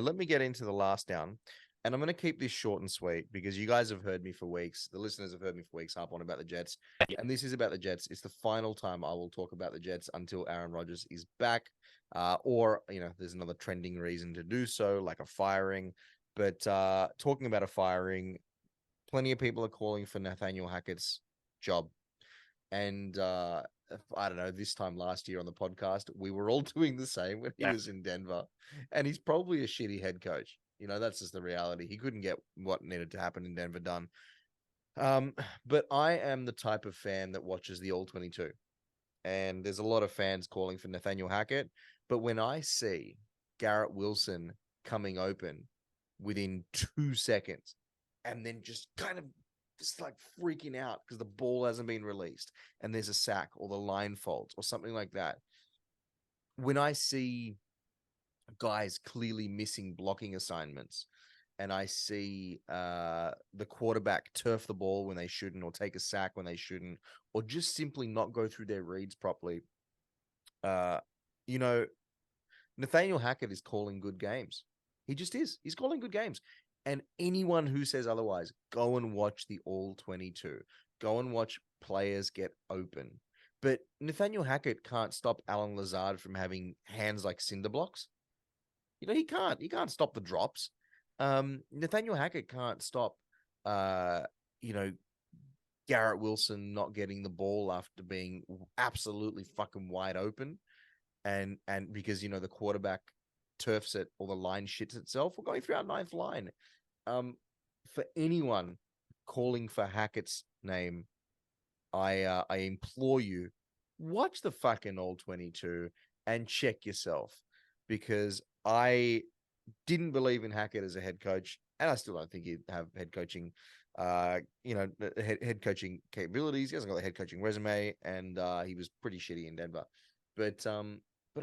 let me get into the last down. And I'm going to keep this short and sweet because you guys have heard me for weeks. The listeners have heard me for weeks harp on about the Jets. And this is about the Jets. It's the final time I will talk about the Jets until Aaron Rodgers is back. Or, there's another trending reason to do so, like a firing. But talking about a firing, plenty of people are calling for Nathaniel Hackett's job. And I don't know, this time last year on the podcast, we were all doing the same when he was in Denver. And he's probably a shitty head coach. That's just the reality. He couldn't get what needed to happen in Denver done. But I am the type of fan that watches the All-22. And there's a lot of fans calling for Nathaniel Hackett. But when I see Garrett Wilson coming open within 2 seconds and then just like freaking out because the ball hasn't been released and there's a sack or the line folds or something like that. When I see guys clearly missing blocking assignments and I see the quarterback turf the ball when they shouldn't or take a sack when they shouldn't or just simply not go through their reads properly, Nathaniel Hackett is calling good games. He just is. He's calling good games. And anyone who says otherwise, go and watch the All-22. Go and watch players get open. But Nathaniel Hackett can't stop Alan Lazard from having hands like cinder blocks. He can't. He can't stop the drops. Nathaniel Hackett can't stop, Garrett Wilson not getting the ball after being absolutely fucking wide open. And because, the quarterback turfs it or the line shits itself. We're going through our ninth line. For anyone calling for Hackett's name, I implore you, watch the fucking All-22 and check yourself, because I didn't believe in Hackett as a head coach, and I still don't think he'd have head coaching, head coaching capabilities. He hasn't got the head coaching resume, and he was pretty shitty in Denver. But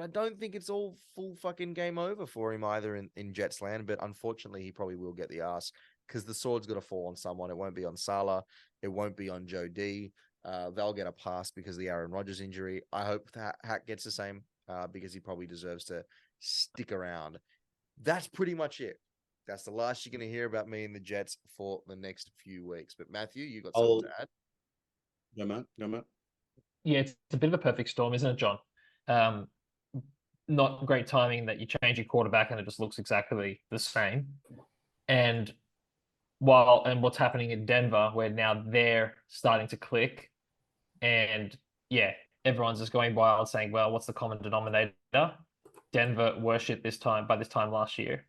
I don't think it's all full fucking game over for him either in Jets land. But unfortunately, he probably will get the ass because the sword's got to fall on someone. It won't be on Salah. It won't be on Joe D. They'll get a pass because of the Aaron Rodgers injury. I hope that Hack gets the same because he probably deserves to stick around. That's pretty much it. That's the last you're going to hear about me and the Jets for the next few weeks. But Matthew, you got something to add? No, man. Yeah, it's a bit of a perfect storm, isn't it, John? Not great timing that you change your quarterback and it just looks exactly the same. And what's happening in Denver, where now they're starting to click, and everyone's just going wild saying, well, what's the common denominator? Denver worshipped by this time last year.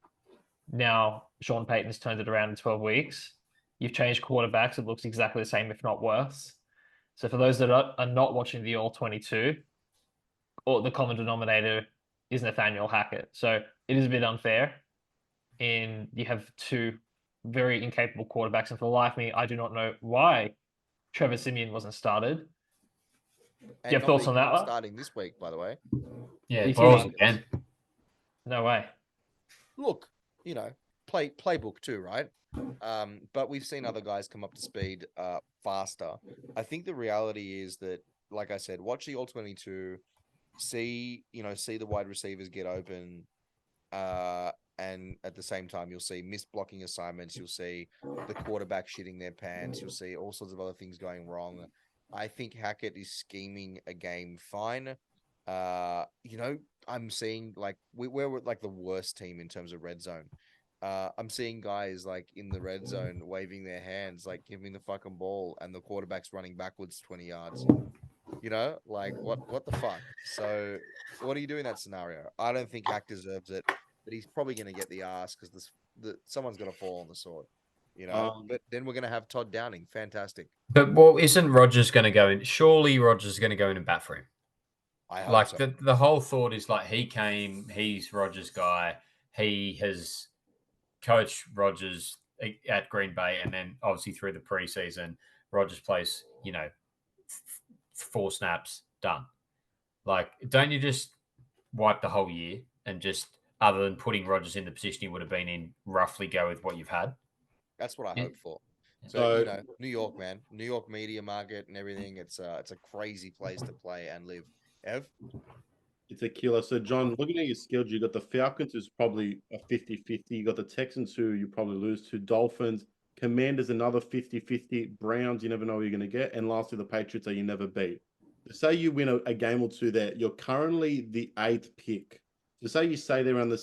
Now Sean Payton's turned it around in 12 weeks. You've changed quarterbacks. It looks exactly the same, if not worse. So for those that are not watching the All-22, the common denominator is Nathaniel Hackett. So it is a bit unfair. And you have two very incapable quarterbacks. And for the life of me, I do not know why Trevor Siemian wasn't started. And do you have thoughts on that? Starting this week, by the way. Yeah, again. No way. Look, playbook too, right? But we've seen other guys come up to speed faster. I think the reality is that, like I said, watch the All-22, see the wide receivers get open, and at the same time, you'll see missed blocking assignments. You'll see the quarterback shitting their pants. You'll see all sorts of other things going wrong. I think Hackett is scheming a game fine. I'm seeing we're like the worst team in terms of red zone. I'm seeing guys like in the red zone waving their hands, like give me the fucking ball, and the quarterback's running backwards 20 yards. What the fuck? So what do you do in that scenario? I don't think Hack deserves it, but he's probably going to get the ass because someone's going to fall on the sword. But then we're going to have Todd Downing. Fantastic. But isn't Rodgers going to go in? Surely Rodgers is going to go in and bat for him. I hope so. The whole thought is he's Rodgers' guy. He has coached Rodgers at Green Bay, and then obviously through the preseason, Rodgers plays, 4 snaps, done. Don't you just wipe the whole year and just, other than putting Rodgers in the position he would have been in, roughly go with what you've had? That's what I hope for. So, New York, man, New York media market and everything. It's a crazy place to play and live. Ev? It's a killer. So, John, looking at your skills, you got the Falcons, who's probably a 50-50. You got the Texans, who you probably lose to. Dolphins, Commanders, another 50-50. Browns, you never know who you're going to get. And lastly, the Patriots, that you never beat. So say you win a game or two there, you're currently the 8th pick. So say you stay there around the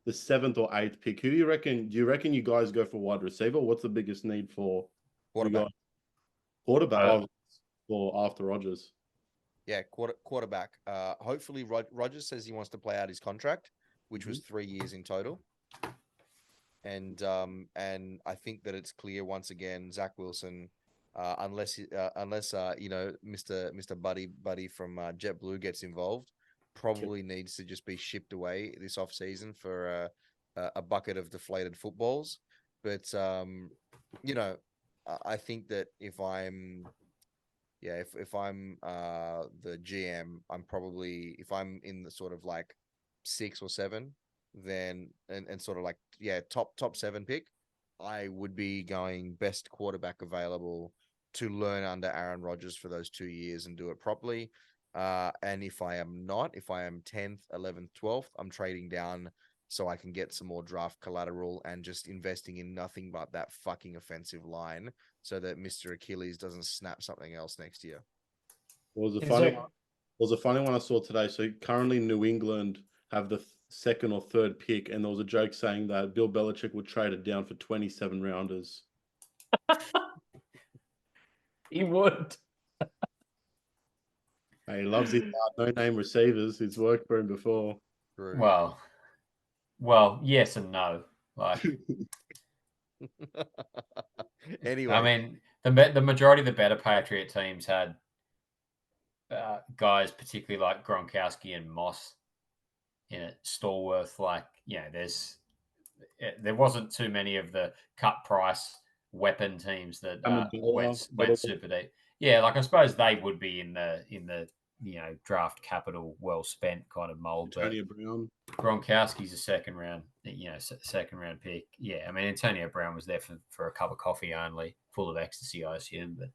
7th or 8th pick. Who do you reckon? Do you reckon you guys go for wide receiver? What's the biggest need for you Quarterback. guys? Quarterback, Uh, or after Rodgers. Yeah, quarterback. Hopefully, Rodgers says he wants to play out his contract, which was 3 years in total. And I think that it's clear once again, Zach Wilson, unless you know, Mr. Buddy from JetBlue gets involved, probably needs to just be shipped away this off season for a bucket of deflated footballs. But you know, I think that if I'm the GM, I'm probably, if I'm in the sort of like 6 or 7, then and sort of like top 7 pick, I would be going best quarterback available to learn under Aaron Rodgers for those 2 years and do it properly. And if I am 10th, 11th, 12th, I'm trading down so I can get some more draft collateral and just investing in nothing but that fucking offensive line so that Mr. Achilles doesn't snap something else next year. Was a funny one I saw today. So currently New England have the 2nd or 3rd pick, and there was a joke saying that Bill Belichick would trade it down for 27 rounders. He would. Hey, he loves his no-name receivers. It's worked for him before. True. Well, yes and no. Like, Anyway, I mean, the majority of the better Patriot teams had guys, particularly like Gronkowski and Moss, in it. Stallworth, like, there wasn't too many of the cut price weapon teams that went super deep. Yeah, like I suppose they would be in the draft capital well spent kind of mold. Antonio Brown. Gronkowski's a second round pick. Yeah, I mean Antonio Brown was there for a cup of coffee only, full of ecstasy, I assume. But